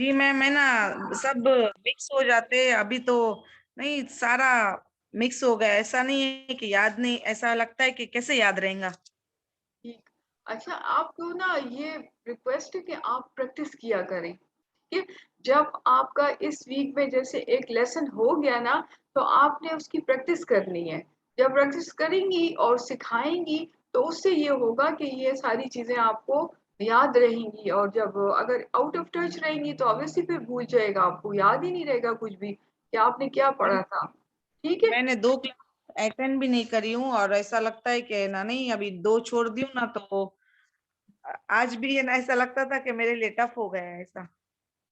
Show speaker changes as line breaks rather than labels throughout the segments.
جی میں نا سب مکس ہو جاتے ہیں ابھی تو نہیں سارا مکس ہو گیا ایسا نہیں ہے کہ یاد نہیں ایسا لگتا ہے کہ کیسے یاد رہیں گا.
ٹھیک. اچھا آپ کو نا یہ ریکویسٹ ہے کہ آپ پریکٹس کیا کریں کہ جب آپ کا اس ویک میں جیسے ایک لیسن ہو گیا نا تو آپ نے اس کی پریکٹس کرنی ہے. جب پریکٹس کریں گی اور سکھائیں گی تو اس سے یہ ہوگا کہ یہ ساری چیزیں آپ کو یاد رہیں گی. اور جب اگر آؤٹ آف ٹچ رہیں گی تو obviously پھر بھول جائے گا, آپ کو یاد ہی نہیں رہے گا کچھ بھی کہ آپ نے کیا پڑھا تھا. ٹھیک ہے.
میں نے 2 کلاس اٹینڈ بھی نہیں کری ہوں اور ایسا لگتا ہے کہ نا نہیں ابھی 2 چھوڑ دی ہوں نا تو آج بھی ہے نا ایسا لگتا تھا کہ میرے لیے ٹف ہو گیا ہے ایسا.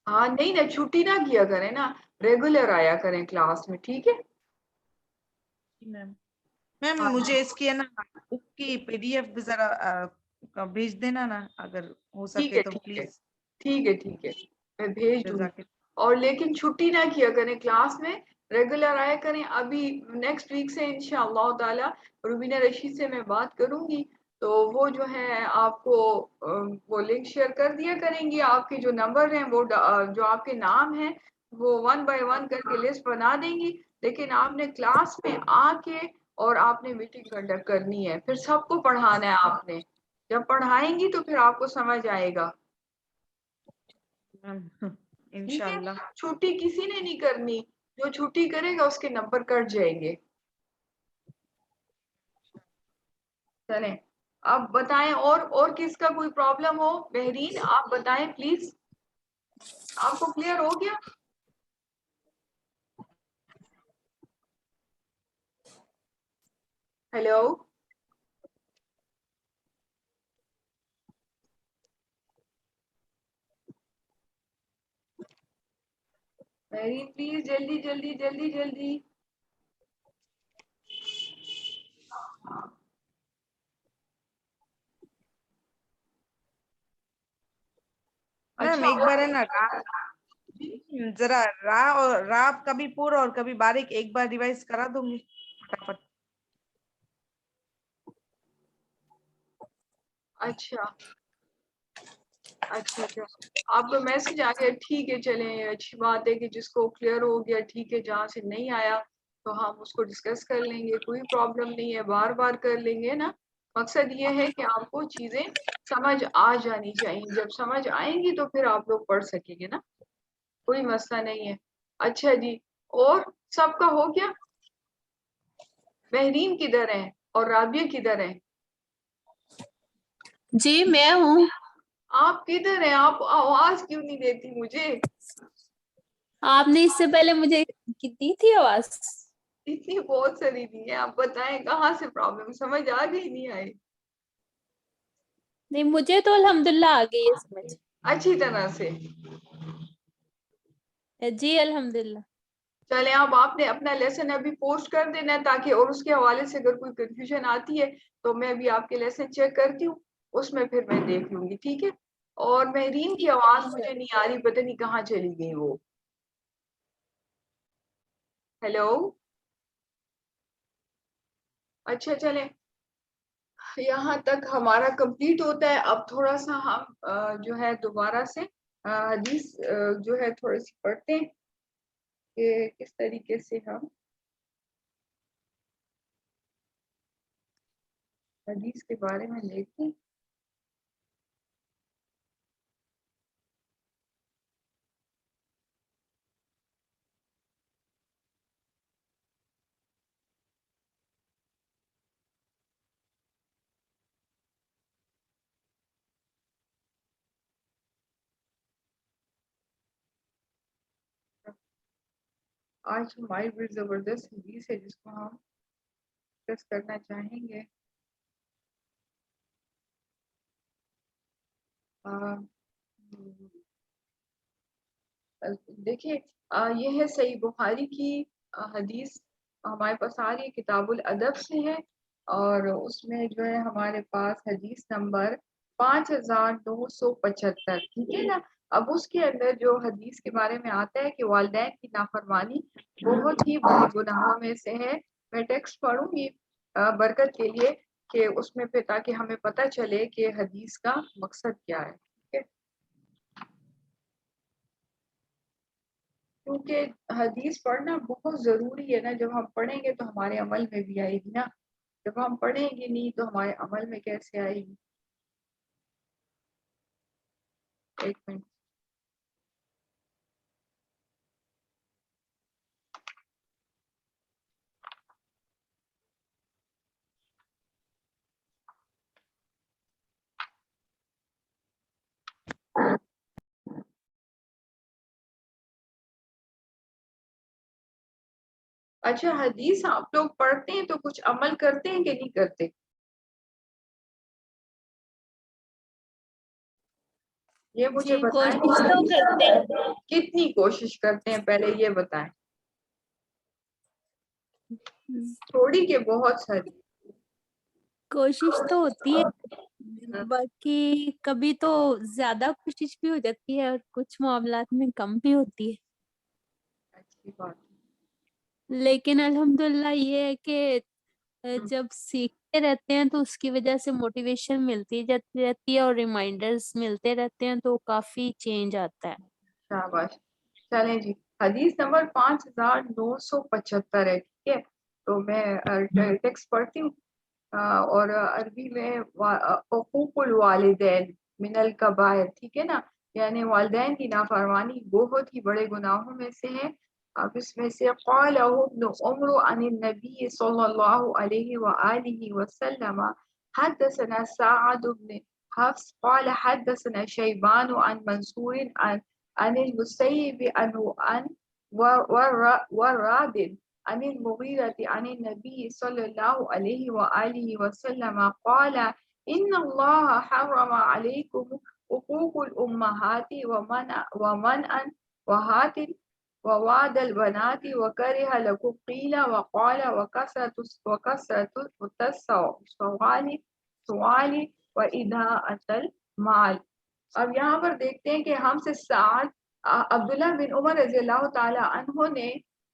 ہاں نہیں نا چھٹی نہ کیا کریں نا, ریگولر آیا کریں کلاس میں. ٹھیک ہے
میم
ہاں
مجھے اس کی ہے نا بک کی PDF ذرا بھیج دینا نا اگر ہو
ٹھیک
سکے
ہے
تو
ٹھیک ہے
پلیز.
ٹھیک ہے ٹھیک ہے میں بھیج دوں گی.
جزاک
اور لیکن چھٹی نہ کیا کریں کلاس میں, ریگولر آیا کریں. ابھی نیکسٹ ویک سے انشاءاللہ تعالی روبینہ رشید سے میں بات کروں گی تو وہ جو ہے آپ کو وہ لنک شیئر کر دیا کریں گی. آپ کے جو نمبر ہیں وہ جو آپ کے نام ہیں وہ 1 بائی 1 کر کے لسٹ بنا دیں گی. لیکن آپ نے کلاس میں آ کے اور آپ نے میٹنگ کنڈکٹ کرنی ہے, پھر سب کو پڑھانا ہے آپ نے. جب پڑھائیں گی تو پھر آپ کو سمجھ آئے گا. ٹھیک ہے.
انشاءاللہ.
چھٹی کسی نے نہیں کرنی, جو چھٹی کرے گا اس کے نمبر کٹ جائیں گے. چلیں اب بتائیں اور کس کا کوئی پرابلم ہو. بہرین آپ بتائیں پلیز, آپ کو کلیئر ہو گیا؟ ہیلو بہرین پلیز جلدی جلدی جلدی جلدی.
میم
اچھا
ایک بار ہے نا
جی
ذرا را کبھی پورا اور کبھی باریک ایک بار ریوائز کرا دوں گی فٹافٹ.
اچھا اچھا اچھا آپ کو میسج آ گیا. ٹھیک ہے چلیں اچھی بات ہے کہ جس کو کلیئر ہو گیا. ٹھیک ہے, جہاں سے نہیں آیا تو ہم اس کو ڈسکس کر لیں گے, کوئی پرابلم نہیں ہے, بار بار کر لیں گے نا. مقصد یہ ہے کہ آپ کو چیزیں سمجھ آ جانی چاہیے. جب سمجھ آئیں گی تو پھر آپ لوگ پڑھ سکیں گے نا, کوئی مسئلہ نہیں ہے. اچھا جی, اور سب کا ہو گیا؟ بحرین کدھر ہے اور رابعہ کدھر ہے؟
جی میں ہوں.
آپ کدھر ہیں؟ آپ آواز کیوں نہیں دیتی مجھے؟
آپ نے اس سے پہلے مجھے دی تھی آواز.
اتنی بہت ساری دی ہے. آپ بتائیں کہاں سے پرابلم, سمجھ آ گئی نہیں آئی؟
نہیں مجھے تو الحمدللہ آ گئی ہے سمجھ.
اچھی طرح سے.
جی الحمدللہ.
چلیں اب آپ نے اپنا لیسن ابھی پوسٹ کر دینا ہے تاکہ, اور اس کے حوالے سے اگر کوئی کنفیوژن آتی ہے تو میں بھی آپ کے لیسن چیک کرتی ہوں, اس میں پھر میں دیکھ لوں گی. ٹھیک ہے. اور مہرین کی آواز مجھے نہیں آ رہی, پتہ نہیں کہاں چلی گئی وہ. ہیلو اچھا چلیں یہاں تک ہمارا کمپلیٹ ہوتا ہے. اب تھوڑا سا ہم جو ہے دوبارہ سے حدیث جو ہے تھوڑی سی پڑھتے ہیں کہ کس طریقے سے ہم حدیث کے بارے میں دیکھتے ہیں. آج ہماری بڑی زبردست حدیث ہے جس کو ہم ڈسکس کرنا چاہیں گے. دیکھیے یہ ہے صحیح بخاری کی حدیث ہمارے پاس آ رہی ہے, کتاب الادب سے ہے, اور اس میں جو ہے ہمارے پاس حدیث نمبر 5975. ٹھیک ہے نا. اب اس کے اندر جو حدیث کے بارے میں آتا ہے کہ والدین کی نافرمانی بہت ہی بڑے گناہوں میں سے ہے. میں ٹیکسٹ پڑھوں گی برکت کے لیے کہ اس میں پھر تاکہ ہمیں پتہ چلے کہ حدیث کا مقصد کیا ہے. کیونکہ حدیث پڑھنا بہت ضروری ہے نا، جب ہم پڑھیں گے تو ہمارے عمل میں بھی آئے گی نا، جب ہم پڑھیں گے نہیں تو ہمارے عمل میں کیسے آئے گی؟ ایک منٹ. اچھا، حدیث آپ لوگ پڑھتے ہیں تو کچھ عمل کرتے ہیں کہ نہیں کرتے؟ یہ مجھے
جی
بتائیں.
کوشش تو کرتے ہیں.
کتنی کوشش کرتے ہیں پہلے یہ بتائیں؟ تھوڑی کہ بہت ساری؟
کوشش تو ہوتی ہے، باقی کبھی تو زیادہ کوشش بھی ہو جاتی ہے اور کچھ معاملات میں کم بھی ہوتی ہے،
اچھی بات.
لیکن الحمدللہ یہ ہے کہ جب سیکھتے رہتے ہیں تو اس کی وجہ سے موٹیویشن ملتی جاتی رہتی ہے اور ریمائنڈرز ملتے رہتے ہیں تو کافی چینج آتا ہے.
شاباش. چلیں جی، حدیث نمبر 5975 ہے. ٹھیک ہے، تو میں ٹیکسٹ پڑھتی ہوں. اور عربی میں حقوق الوالدین من الکبائر. ٹھیک ہے نا، یعنی والدین کی نافرمانی بہت ہی بڑے گناہوں میں سے ہے. اب اس میں سے قال ابن عمر عن النبی صلی اللہ علیہ وآلہ وسلم حدثنا سعد بن حفص قال حدثنا شیبان عن منصور عن المسیب عن وراد عن المغيرة عن النبي صلى الله عليه وآله وسلم قال إن الله حرم عليكم حقوق الأمهات ومنع وهات ووعد البنات وكره لكم قيل وقال وكسرة السؤال وإداءة المال. اب یہاں پر دیکھتے ہیں کہ ہم سے سعد عبداللہ بن عمر رضی اللہ تعالی عنہ نے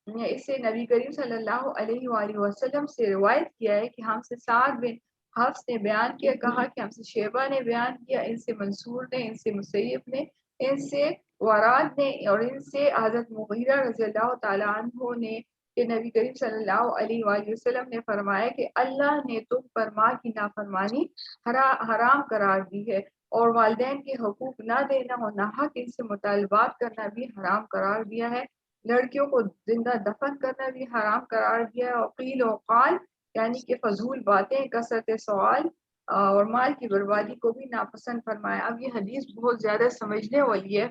اسے نبی کریم صلی اللہ علیہ وآلہ وسلم سے روایت کیا ہے کہ ہم سے سعد بن حفص نے بیان کیا، کہا کہ ہم سے شیبہ نے بیان کیا، ان سے منصور نے، ان سے مسیب نے، ان سے وراد نے، اور ان سے حضرت مغیرہ رضی اللہ تعالی عنہ نے کہ نبی کریم صلی اللہ علیہ وآلہ وسلم نے فرمایا کہ اللہ نے تم پر ماں کی نافرمانی حرام قرار دی ہے، اور والدین کے حقوق نہ دینا اور ناحق ان سے مطالبات کرنا بھی حرام قرار دیا ہے، لڑکیوں کو زندہ دفن کرنا بھی حرام قرار دیا ہے، اور قیل و قال یعنی کہ فضول باتیں، کثرت سوال اور مال کی بربادی کو بھی ناپسند فرمایا. اب یہ حدیث بہت زیادہ سمجھنے والی ہے،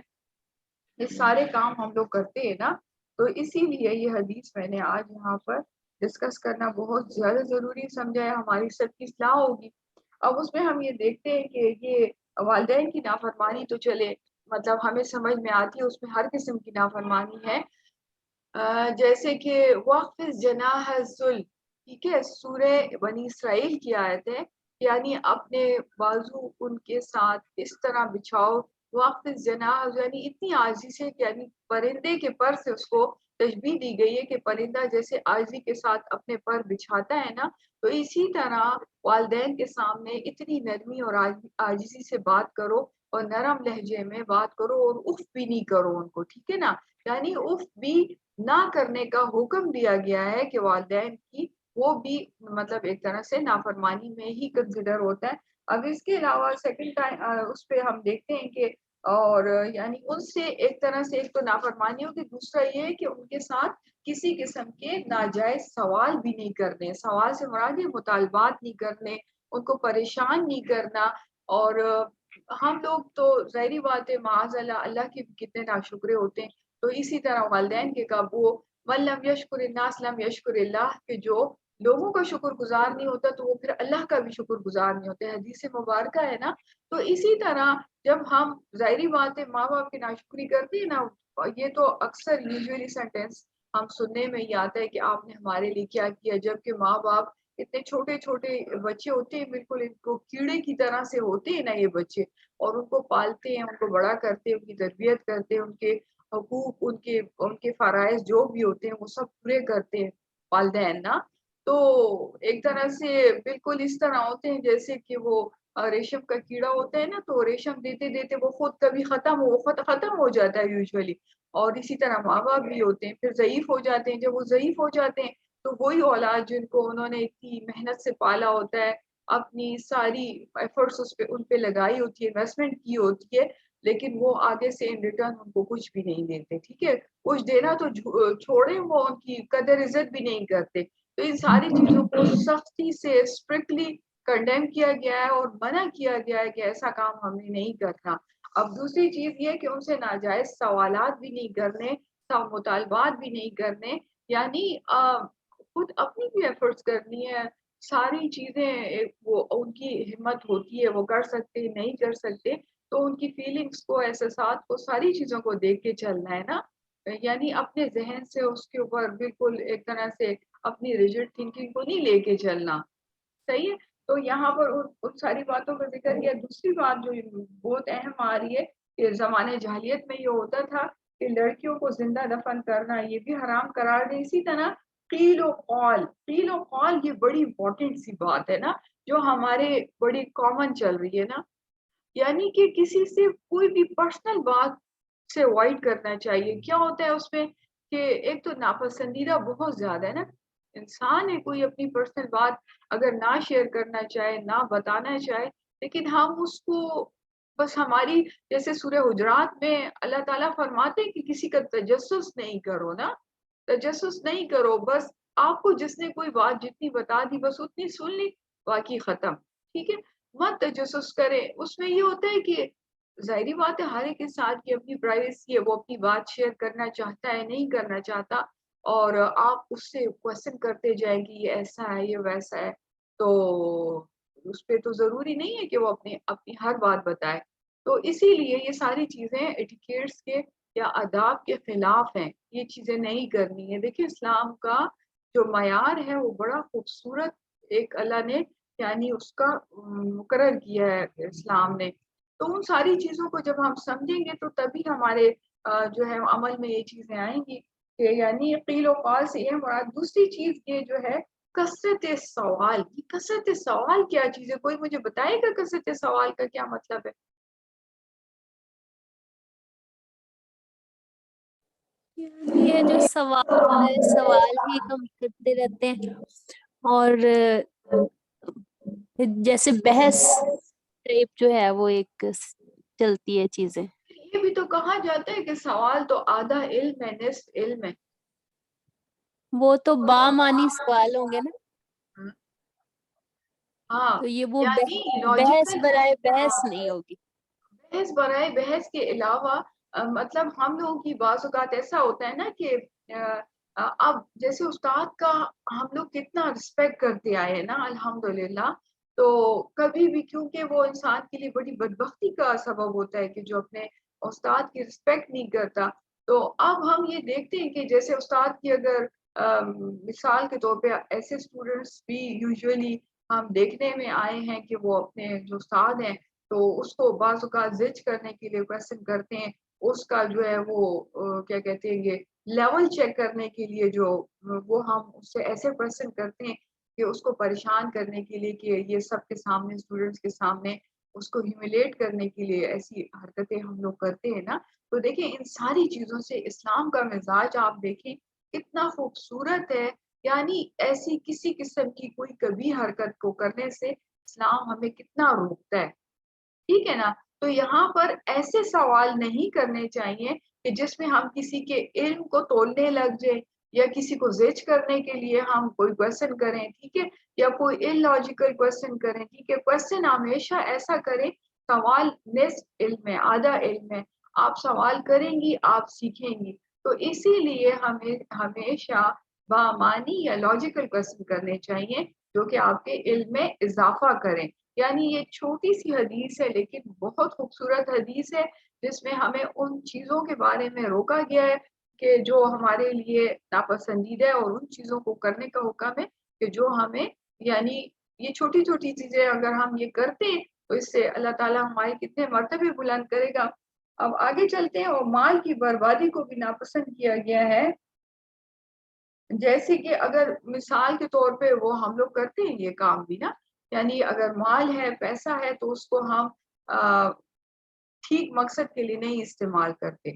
یہ سارے کام ہم لوگ کرتے ہیں نا، تو اسی لیے یہ حدیث میں نے آج یہاں پر ڈسکس کرنا بہت زیادہ ضروری سمجھا ہے، ہماری سب کی اصلاح ہوگی. اب اس میں ہم یہ دیکھتے ہیں کہ یہ والدین کی نافرمانی تو چلے مطلب ہمیں سمجھ میں آتی ہے، اس میں ہر قسم کی نافرمانی ہے، جیسے کہ وقف جناح الذل. ٹھیک ہے، سورہ بنی اسرائیل کی آیت ہے، یعنی اپنے بازو ان کے ساتھ اس طرح بچھاؤ. وقف جناح یعنی اتنی عاجزی سے، یعنی پرندے کے پر سے اس کو تشبیہ دی گئی ہے کہ پرندہ جیسے عاجزی کے ساتھ اپنے پر بچھاتا ہے نا، تو اسی طرح والدین کے سامنے اتنی نرمی اور عاجزی سے بات کرو اور نرم لہجے میں بات کرو، اور اف بھی نہیں کرو ان کو. ٹھیک ہے نا، یعنی اف بھی نہ کرنے کا حکم دیا گیا ہے کہ والدین کی وہ بھی مطلب ایک طرح سے نافرمانی میں ہی کنسیڈر ہوتا ہے. اب اس کے علاوہ سیکنڈ ٹائم اس پہ ہم دیکھتے ہیں کہ اور یعنی ان سے ایک طرح سے ایک تو نافرمانی ہوگی، دوسرا یہ ہے کہ ان کے ساتھ کسی قسم کے ناجائز سوال بھی نہیں کرنے. سوال سے مراد یہ مطالبات نہیں کرنے، ان کو پریشان نہیں کرنا. اور ہم لوگ تو ظاہری بات ہے معاذ اللہ، اللہ کے کتنے ناشکرے ہوتے ہیں. تو اسی طرح والدین کے قابو من لم یشکر الناس لم یشکر اللہ، کہ جو لوگوں کا شکر گزار نہیں ہوتا تو وہ پھر اللہ کا بھی شکر گزار نہیں ہوتے. حدیث مبارکہ ہے نا. تو اسی طرح جب ہم ظاہری بات ہے ماں باپ کی ناشکری کرتے ہیں نا، یہ تو اکثر یوزلی سینٹینس ہم سننے میں ہی آتا ہے کہ آپ نے ہمارے لیے کیا کیا، جبکہ ماں باپ اتنے چھوٹے چھوٹے بچے ہوتے ہیں، بالکل ان کو کیڑے کی طرح سے ہوتے ہیں نا یہ بچے، اور ان کو پالتے ہیں، ان کو بڑا کرتے ہیں، ان کی تربیت کرتے ہیں، ان کے حقوق ان کے فرائض جو بھی ہوتے ہیں وہ سب پورے کرتے ہیں والدین نا. تو ایک طرح سے بالکل اس طرح ہوتے ہیں جیسے کہ وہ ریشم کا کیڑا ہوتا ہے نا، تو ریشم دیتے دیتے وہ خود کبھی ختم ہو جاتا ہے یوزولی. اور اسی طرح ماں باپ بھی ہوتے ہیں، پھر ضعیف ہو جاتے ہیں. جب وہ ضعیف ہو جاتے ہیں تو وہی اولاد جن کو انہوں نے اتنی محنت سے پالا ہوتا ہے، اپنی ساری ایفرٹس ان پہ لگائی ہوتی ہے، انویسٹمنٹ کی ہوتی ہے، لیکن وہ آگے سے ان ریٹرن ان کو کچھ بھی نہیں دیتے. ٹھیک ہے، کچھ دینا تو چھوڑے، وہ ان کی قدر عزت بھی نہیں کرتے. تو ان ساری چیزوں کو سختی سے اسٹرکٹلی کنڈیم کیا گیا ہے اور منع کیا گیا ہے کہ ایسا کام ہم نے نہیں کرنا. اب دوسری چیز یہ کہ ان سے ناجائز سوالات بھی نہیں کرنے، مطالبات بھی نہیں کرنے، یعنی خود اپنی بھی ایفرٹس کرنی ہے. ساری چیزیں وہ ان کی ہمت ہوتی ہے، وہ کر سکتے نہیں کر سکتے، تو ان کی فیلنگس کو، احساسات کو، ساری چیزوں کو دیکھ کے چلنا ہے نا. یعنی اپنے ذہن سے اس کے اوپر بالکل ایک طرح سے اپنی ریجڈ تھنکنگ کو نہیں لے کے چلنا. صحیح ہے. تو یہاں پر ان ساری باتوں کا ذکر کیا. دوسری بات جو بہت اہم آ رہی ہے کہ زمانے جاہلیت میں یہ ہوتا تھا کہ لڑکیوں کو زندہ دفن کرنا یہ بھی حرام قرار دے. اسی طرح قیل و قال یہ بڑی امپورٹنٹ سی بات ہے نا، جو ہمارے بڑی کامن چل رہی ہے نا. یعنی کہ کسی سے کوئی بھی پرسنل بات سے اوائڈ کرنا چاہیے. کیا ہوتا ہے اس میں کہ ایک تو ناپسندیدہ بہت زیادہ ہے نا. انسان ہے کوئی اپنی پرسنل بات اگر نہ شیئر کرنا چاہے، نہ بتانا چاہے، لیکن ہم اس کو بس ہماری، جیسے سورہ حجرات میں اللہ تعالیٰ فرماتے ہیں کہ کسی کا تجسس نہیں کرو نا، تجسس نہیں کرو. بس آپ کو جس نے کوئی بات جتنی بتا دی بس اتنی سن لی، باقی ختم. ٹھیک ہے، مت تجسس کرے. اس میں یہ ہوتا ہے کہ ظاہری بات ہے ہر ایک انسان کی اپنی پرائیویسی ہے، وہ اپنی بات شیئر کرنا چاہتا ہے نہیں کرنا چاہتا، اور آپ اس سے کوشچن کرتے جائیں گی یہ ایسا ہے یہ ویسا ہے، تو اس پہ تو ضروری نہیں ہے کہ وہ اپنی ہر بات بتائے. تو اسی لیے یہ ساری چیزیں ایٹیکیٹس کے یا آداب کے خلاف ہیں. یہ چیزیں نہیں کرنی ہے. دیکھیں اسلام کا جو معیار ہے وہ بڑا خوبصورت ایک اللہ نے یعنی اس کا مقرر کیا ہے اسلام نے. تو ان ساری چیزوں کو جب ہم سمجھیں گے تو تبھی ہمارے جو ہے عمل میں یہ چیزیں آئیں گی کہ یعنی قیل و قال سے یہ مراد. دوسری چیز یہ جو ہے کثرت سوال. کثرت سوال کیا چیز ہے؟ کوئی مجھے بتائے گا کثرت سوال کا کیا مطلب ہے؟
یہ جو سوال ہی ہم کرتے رہتے ہیں، اور جیسے بحث ٹائپ جو ہے وہ ایک چلتی ہے چیزیں.
یہ بھی تو کہا جاتا ہے کہ سوال تو آدھا علم ہے، نصف علم ہے.
وہ تو بامانی سوال ہوں گے نا.
ہاں
تو یہ وہ
یعنی
بحث
لاجیکل،
برائے بحث نہیں ہوگی.
بحث برائے بحث کے علاوہ مطلب ہم لوگوں کی بعض اوقات ایسا ہوتا ہے نا کہ اب جیسے استاد کا ہم لوگ کتنا رسپیکٹ کرتے آئے ہیں نا الحمدللہ، تو کبھی بھی کیونکہ وہ انسان کے لیے بڑی بدبختی کا سبب ہوتا ہے کہ جو اپنے استاد کی رسپیکٹ نہیں کرتا. تو اب ہم یہ دیکھتے ہیں کہ جیسے استاد کی اگر مثال کے طور پہ ایسے اسٹوڈنٹس بھی یوزولی ہم دیکھنے میں آئے ہیں کہ وہ اپنے جو استاد ہیں تو اس کو بعض اوقات زج کرنے کے لیے کوشچن کرتے ہیں. اس کا جو ہے وہ کیا کہتے ہیں یہ لیول چیک کرنے کے لیے جو وہ ہم اس سے ایسے کوشچن کرتے ہیں کہ اس کو پریشان کرنے کے لیے کہ یہ سب کے سامنے اسٹوڈنٹس کے سامنے اس کو ہیوملیٹ کرنے کے لیے ایسی حرکتیں ہم لوگ کرتے ہیں نا. تو دیکھیں ان ساری چیزوں سے اسلام کا مزاج آپ دیکھیں کتنا خوبصورت ہے. یعنی ایسی کسی قسم کی کوئی کبھی حرکت کو کرنے سے اسلام ہمیں کتنا روکتا ہے. ٹھیک ہے نا. تو یہاں پر ایسے سوال نہیں کرنے چاہیے کہ جس میں ہم کسی کے علم کو تولنے لگ جائیں یا کسی کو زج کرنے کے لیے ہم کوئی کوشچن کریں. ٹھیک ہے، یا کوئی ان لاجیکل کوشچن کریں. ٹھیک ہے، کوشچن ہمیشہ ایسا کریں، سوال نصف علم ہے، آدھا علم ہے. آپ سوال کریں گی آپ سیکھیں گی. تو اسی لیے ہمیں ہمیشہ بامانی یا لاجیکل کوشچن کرنے چاہیے جو کہ آپ کے علم میں اضافہ کریں. یعنی یہ چھوٹی سی حدیث ہے لیکن بہت خوبصورت حدیث ہے جس میں ہمیں ان چیزوں کے بارے میں روکا گیا ہے کہ جو ہمارے لیے ناپسندیدہ ہے، اور ان چیزوں کو کرنے کا حکم ہے کہ جو ہمیں یعنی یہ چھوٹی چھوٹی چیزیں اگر ہم یہ کرتے ہیں تو اس سے اللہ تعالیٰ ہمارے کتنے مرتبے بلند کرے گا. اب آگے چلتے ہیں. اور مال کی بربادی کو بھی ناپسند کیا گیا ہے. جیسے کہ اگر مثال کے طور پہ وہ ہم لوگ کرتے ہیں یہ کام بھی نا، یعنی اگر مال ہے پیسہ ہے تو اس کو ہم ٹھیک مقصد کے لیے نہیں استعمال کرتے.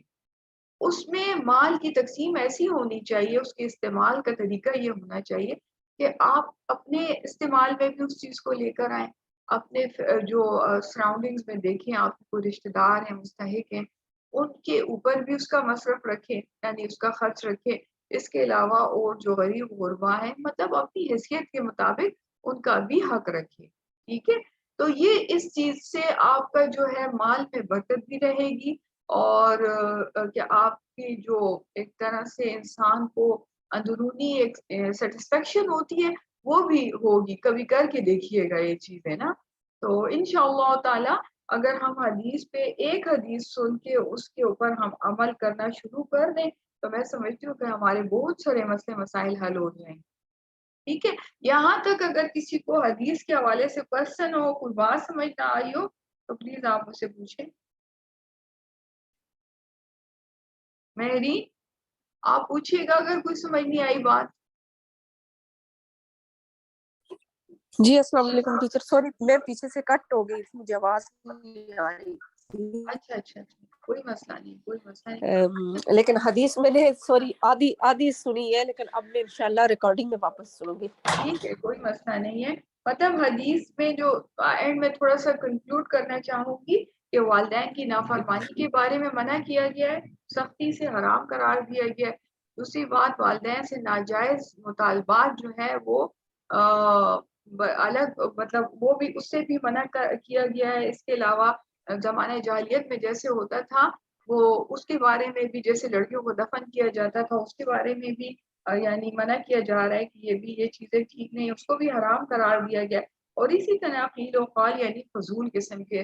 اس میں مال کی تقسیم ایسی ہونی چاہیے، اس کے استعمال کا طریقہ یہ ہونا چاہیے کہ آپ اپنے استعمال میں بھی اس چیز کو لے کر آئیں، اپنے جو سراؤنڈنگز میں دیکھیں آپ کے کوئی رشتے دار ہیں، مستحق ہیں، ان کے اوپر بھی اس کا مصرف رکھیں، یعنی اس کا خرچ رکھیں۔ اس کے علاوہ اور جو غریب غربا ہیں، مطلب اپنی حیثیت کے مطابق ان کا بھی حق رکھیں، ٹھیک ہے؟ تو یہ اس چیز سے آپ کا جو ہے مال میں برکت بھی رہے گی، اور کہ آپ کی جو ایک طرح سے انسان کو اندرونی ایک سیٹسفیکشن ہوتی ہے وہ بھی ہوگی۔ کبھی کر کے دیکھیے گا یہ چیز، ہے نا؟ تو انشاءاللہ تعالی اگر ہم حدیث پہ ایک حدیث سن کے اس کے اوپر ہم عمل کرنا شروع کر دیں تو میں سمجھتی ہوں کہ ہمارے بہت سارے مسئلے مسائل حل ہو جائیں، ٹھیک ہے؟ یہاں تک اگر کسی کو حدیث کے حوالے سے کوشچن ہو، کوئی بات سمجھ نہ آئی ہو تو پلیز آپ مجھ سے پوچھیں۔ مہری آپ پوچھیے گا اگر کوئی سمجھ نہیں آئی بات۔
جی السلام علیکم ٹیچر، سوری میں پیچھے سے کٹ ہو گئی تھی، مجھے آواز نہیں آ رہی تھی۔
اچھا کوئی مسئلہ نہیں، کوئی مسئلہ نہیں۔
لیکن حدیث میں نے سوری آدھی سنی ہے، لیکن اب میں انشاءاللہ ریکارڈنگ میں واپس سنوں گی۔
ٹھیک ہے، کوئی مسئلہ نہیں ہے۔ مطلب حدیث میں جو اینڈ میں تھوڑا سا کنکلوڈ کرنا چاہوں گی کہ والدین کی نافرمانی کے بارے میں منع کیا گیا ہے، سختی سے حرام قرار دیا گیا ہے۔ دوسری بات، والدین سے ناجائز مطالبات جو ہے وہ الگ، مطلب وہ بھی اس سے بھی منع کیا گیا ہے۔ اس کے علاوہ زمانہ جاہلیت میں جیسے ہوتا تھا وہ اس کے بارے میں بھی، جیسے لڑکیوں کو دفن کیا جاتا تھا اس کے بارے میں بھی یعنی منع کیا جا رہا ہے کہ یہ چیزیں ٹھیک نہیں، اس کو بھی حرام قرار دیا گیا۔ اور اسی طرح قیل و قال یعنی فضول قسم کے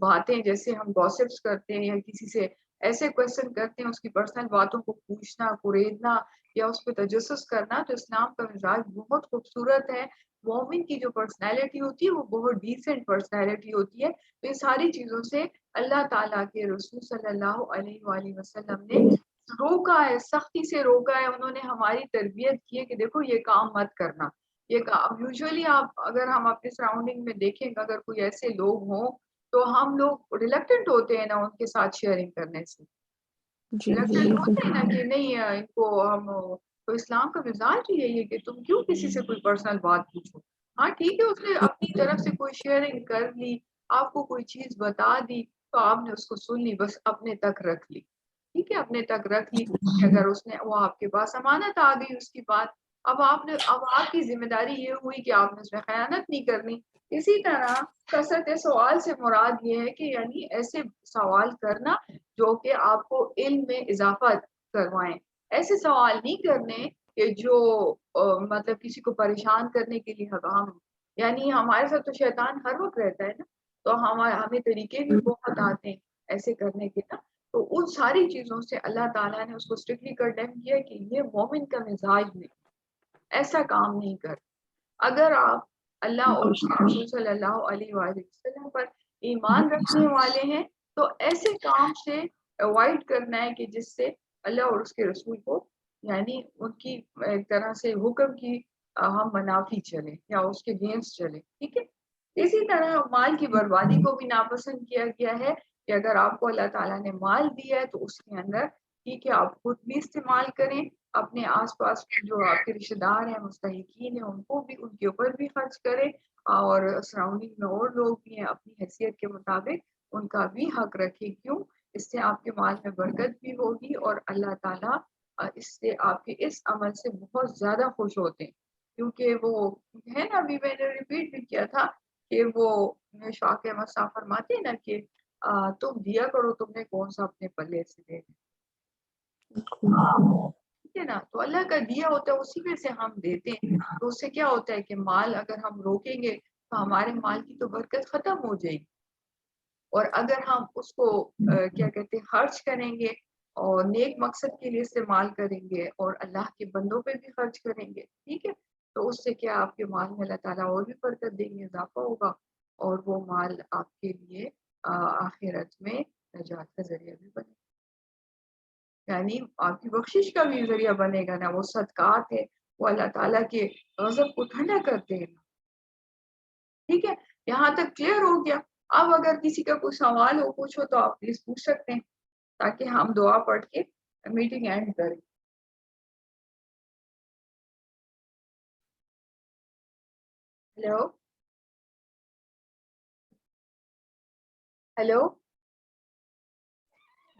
باتیں، جیسے ہم گوسپس کرتے ہیں یا کسی سے ایسے کوشچن کرتے ہیں، اس کی پرسنل باتوں کو پوچھنا، کوریدنا یا اس پہ تجسس کرنا، تو اسلام کا مزاج بہت خوبصورت ہے۔ مومن کی جو پرسنالٹی ہوتی ہے وہ بہت ڈیسنٹ پرسنالٹی ہوتی ہے۔ تو یہ ساری چیزوں سے اللہ تعالیٰ کے رسول صلی اللہ علیہ وآلہ وسلم نے روکا ہے، سختی سے روکا ہے۔ انہوں نے ہماری تربیت کی ہے کہ دیکھو یہ کام مت کرنا، یہ کام یوزلی آپ اگر ہم اپنے سراؤنڈنگ میں دیکھیں گے، اگر کوئی ایسے لوگ ہوں تو ہم لوگ ریلیکٹنٹ ہوتے ہیں نا ان کے ساتھ شیئرنگ کرنے سے، ریلیکٹنٹ ہوتے ہیں نا کہ نہیں ان کو ہم، تو اسلام کا مزاج ہی یہی ہے کہ تم کیوں کسی سے کوئی پرسنل بات پوچھو۔ ہاں ٹھیک ہے، اس نے اپنی طرف سے کوئی شیئرنگ کر لی، آپ کو کوئی چیز بتا دی تو آپ نے اس کو سن لی، بس اپنے تک رکھ لی، ٹھیک ہے، اپنے تک رکھ لی۔ اگر اس نے وہ آپ کے پاس امانت آ گئی اس کی بات، اب آپ کی ذمہ داری یہ ہوئی کہ آپ نے اس میں خیانت نہیں کرنی۔ اسی طرح کثرت سوال سے مراد یہ ہے کہ یعنی ایسے سوال کرنا جو کہ آپ کو علم میں اضافہ کروائیں، ایسے سوال نہیں کرنے کہ جو مطلب کسی کو پریشان کرنے کے لیے ہم، یعنی ہمارے ساتھ تو شیطان ہر وقت رہتا ہے نا، تو ہمیں طریقے بھی بہت آتے ہیں ایسے کرنے کے نا۔ تو ان ساری چیزوں سے اللہ تعالیٰ نے اس کو اسٹرکٹلی کنڈیم کیا کہ یہ مومن کا مزاج نہیں، ایسا کام نہیں کر۔ اگر آپ اللہ اور اس کے رسول صلی اللہ علیہ وآلہ وسلم پر ایمان رکھنے والے ہیں تو ایسے کام سے اوائڈ کرنا ہے کہ جس سے اللہ اور اس کے رسول کو یعنی ان کی ایک طرح سے حکم کی ہم منافی چلیں یا اس کے اگینسٹ چلیں، ٹھیک ہے؟ اسی طرح مال کی بربادی کو بھی ناپسند کیا گیا ہے کہ اگر آپ کو اللہ تعالیٰ نے مال دیا ہے تو اس کے اندر ٹھیک ہے آپ خود بھی استعمال کریں، اپنے آس پاس جو آپ کے رشتے دار ہیں، مستحقین ہیں، ان کو بھی، ان کے اوپر بھی خرچ کریں، اور سراؤنڈنگ میں اور لوگ بھی ہیں اپنی حیثیت کے مطابق ان کا بھی حق رکھیں۔ کیوں؟ اس سے آپ کے مال میں برکت بھی ہوگی اور اللہ تعالیٰ اس سے آپ کے اس عمل سے بہت زیادہ خوش ہوتے ہیں، کیونکہ وہ ہے نا، ابھی میں نے ریپیٹ بھی کیا تھا کہ وہ شاہ احمد صاحب فرماتے ہیں نا کہ تم دیا کرو، تم نے کون سا اپنے پلے سے دے دیں، ٹھیک ہے نا؟ تو اللہ کا دیا ہوتا ہے اسی میں سے ہم دیتے ہیں، تو اس سے کیا ہوتا ہے کہ مال اگر ہم روکیں گے تو ہمارے مال کی تو برکت ختم ہو جائے گی، اور اگر ہم اس کو کیا کہتے ہیں خرچ کریں گے اور نیک مقصد کے لیے استعمال کریں گے اور اللہ کے بندوں پہ بھی خرچ کریں گے، ٹھیک ہے، تو اس سے کیا آپ کے مال میں اللہ تعالیٰ اور بھی برکت دیں گے، اضافہ ہوگا، اور وہ مال آپ کے لیے آخرت میں نجات کا ذریعہ بھی بنے گا، یعنی آپ کی بخشش کا بھی ذریعہ بنے گا نا۔ وہ صدقات ہے، وہ اللہ تعالیٰ کے غضب کو ٹھنڈا کرتے ہیں، ٹھیک ہے؟ یہاں تک کلیئر ہو گیا؟ اب اگر کسی کا کوئی سوال ہو، پوچھو تو آپ پلیز پوچھ سکتے ہیں تاکہ ہم دعا پڑھ کے میٹنگ اینڈ کریں. Hello hello.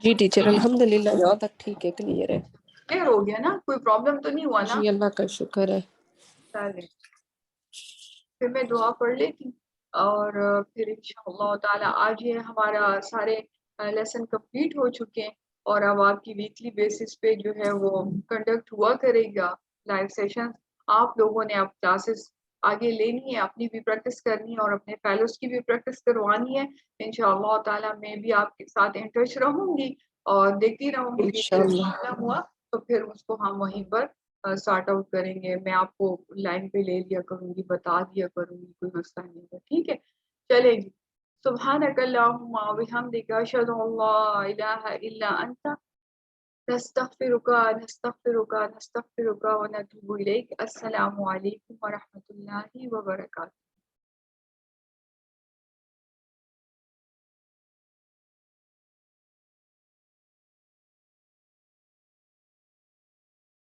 جی ٹیچر الحمدللہ یہاں تک ٹھیک ہے, کلیئر ہے.
کلیئر ہو گیا نا, کوئی پرابلم تو نہیں ہوا نا؟
جی اللہ کا شکر ہے.
چلیں پھر میں دعا پڑھ لیتی اور پھر انشاءاللہ تعالی آج یہ ہمارا سارے لیسن کمپلیٹ ہو چکے ہیں, اور اب آپ کی ویکلی بیسس پہ جو ہے وہ کنڈکٹ ہوا کرے گا لائیو سیشن. آپ لوگوں نے اب کلاسز آگے لینی ہے, اپنی بھی پریکٹس کرنی ہے اور اپنے فیلوز کی بھی پریکٹس کروانی ہے. انشاءاللہ تعالی میں بھی آپ کے ساتھ ان ٹچ رہوں گی اور دیکھتی رہوں گی کہ کوئی
انشاءاللہ.
پرابلم ہوا تو پھر اس کو ہم وہیں پر سارٹ آؤٹ کریں گے. میں آپ کو لائن پہ لے لیا کروں گی, بتا دیا کروں گی, کوئی مسئلہ نہیں ہے. ٹھیک ہے, چلے جی. سبحانک اللہم و بحمدک اشہد ان لا الہ الا انت نستغفرک نستغفرک نستغفرک ونتوب الیک. السلام علیکم ورحمۃ اللہ وبرکاتہ.